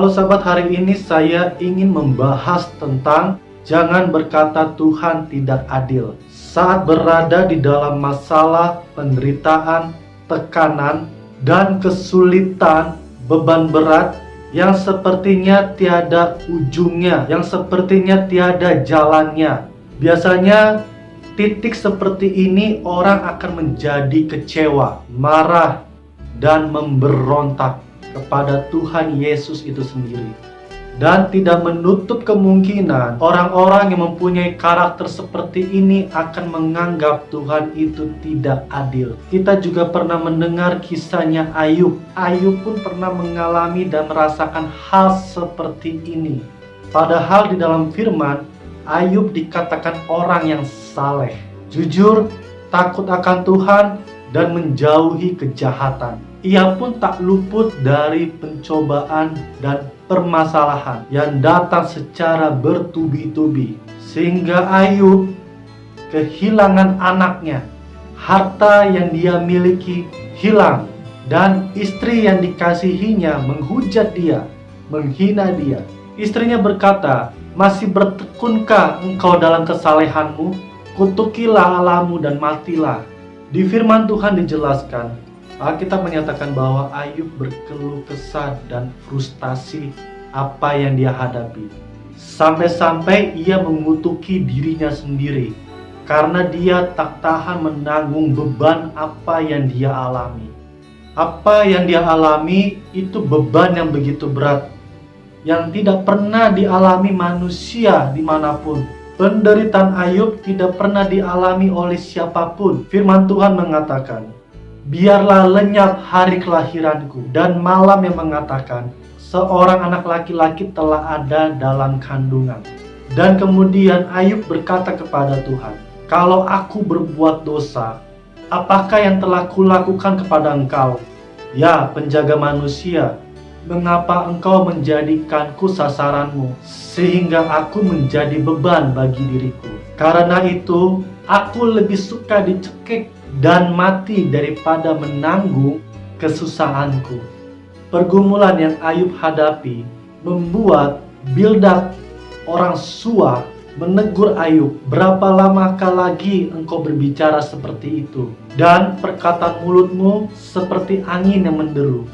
Halo sahabat, hari ini saya ingin membahas tentang jangan berkata Tuhan tidak adil. Saat berada di dalam masalah, penderitaan, tekanan, dan kesulitan, beban berat yang sepertinya tiada ujungnya, yang sepertinya tiada jalannya. Biasanya titik seperti ini orang akan menjadi kecewa, marah, dan memberontak kepada Tuhan Yesus itu sendiri. Dan tidak menutup kemungkinan orang-orang yang mempunyai karakter seperti ini akan menganggap Tuhan itu tidak adil. Kita juga pernah mendengar kisahnya Ayub. Ayub pun pernah mengalami dan merasakan hal seperti ini. Padahal di dalam firman, Ayub dikatakan orang yang saleh, jujur, takut akan Tuhan, dan menjauhi kejahatan. Ia pun tak luput dari pencobaan dan permasalahan yang datang secara bertubi-tubi, sehingga Ayub kehilangan anaknya, harta yang dia miliki hilang, dan istri yang dikasihinya menghujat dia, menghina dia. Istrinya berkata, "Masih bertekunkah engkau dalam kesalehanmu? Kutukilah Allahmu dan matilah." Di firman Tuhan dijelaskan, Alkitab menyatakan bahwa Ayub berkeluh kesah dan frustasi apa yang dia hadapi. Sampai-sampai ia mengutuki dirinya sendiri karena dia tak tahan menanggung beban apa yang dia alami. Apa yang dia alami itu beban yang begitu berat, yang tidak pernah dialami manusia dimanapun. Penderitaan Ayub tidak pernah dialami oleh siapapun. Firman Tuhan mengatakan, "Biarlah lenyap hari kelahiranku," dan malam yang mengatakan, "Seorang anak laki-laki telah ada dalam kandungan." Dan kemudian Ayub berkata kepada Tuhan, "Kalau aku berbuat dosa, apakah yang telah kulakukan kepada engkau? Ya, penjaga manusia, mengapa engkau menjadikanku sasaranmu, sehingga aku menjadi beban bagi diriku? Karena itu, aku lebih suka dicekik dan mati daripada menanggung kesusahanku." Pergumulan yang Ayub hadapi membuat Bildad, orang Sua, menegur Ayub, "Berapa lamakah lagi engkau berbicara seperti itu? Dan perkataan mulutmu seperti angin yang menderu."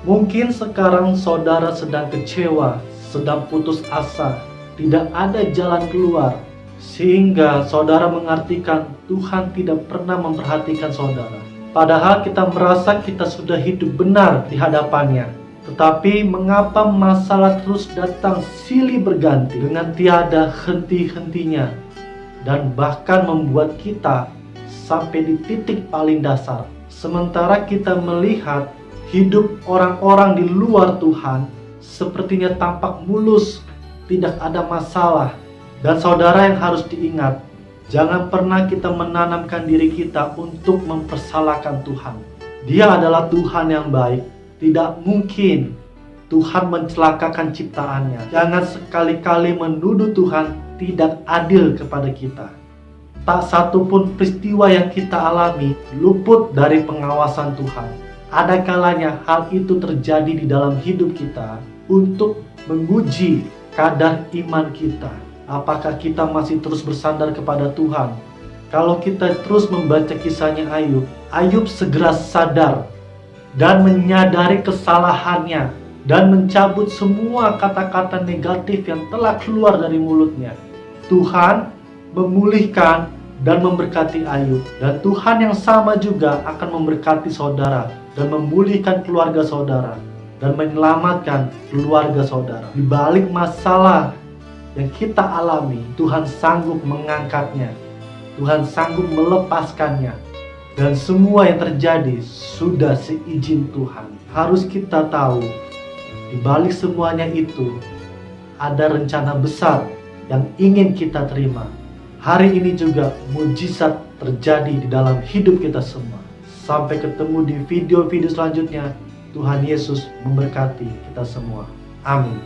Mungkin sekarang saudara sedang kecewa, sedang putus asa, tidak ada jalan keluar, sehingga saudara mengartikan Tuhan tidak pernah memperhatikan saudara. Padahal kita merasa kita sudah hidup benar di hadapannya. Tetapi mengapa masalah terus datang silih berganti dengan tiada henti-hentinya, dan bahkan membuat kita sampai di titik paling dasar. Sementara kita melihat hidup orang-orang di luar Tuhan sepertinya tampak mulus, tidak ada masalah. Dan saudara yang harus diingat, jangan pernah kita menanamkan diri kita untuk mempersalahkan Tuhan. Dia adalah Tuhan yang baik. Tidak mungkin Tuhan mencelakakan ciptaannya. Jangan sekali-kali menuduh Tuhan tidak adil kepada kita. Tak satu pun peristiwa yang kita alami luput dari pengawasan Tuhan. Ada kalanya hal itu terjadi di dalam hidup kita untuk menguji kadar iman kita. Apakah kita masih terus bersandar kepada Tuhan? Kalau kita terus membaca kisahnya Ayub, Ayub segera sadar dan menyadari kesalahannya dan mencabut semua kata-kata negatif yang telah keluar dari mulutnya. Tuhan memulihkan dan memberkati Ayub, dan Tuhan yang sama juga akan memberkati saudara dan memulihkan keluarga saudara dan menyelamatkan keluarga saudara. Di balik masalah yang kita alami, Tuhan sanggup mengangkatnya, Tuhan sanggup melepaskannya, dan semua yang terjadi sudah seizin Tuhan. Harus kita tahu, di balik semuanya itu ada rencana besar yang ingin kita terima. Hari ini juga mujizat terjadi di dalam hidup kita semua. Sampai ketemu di video-video selanjutnya. Tuhan Yesus memberkati kita semua. Amin.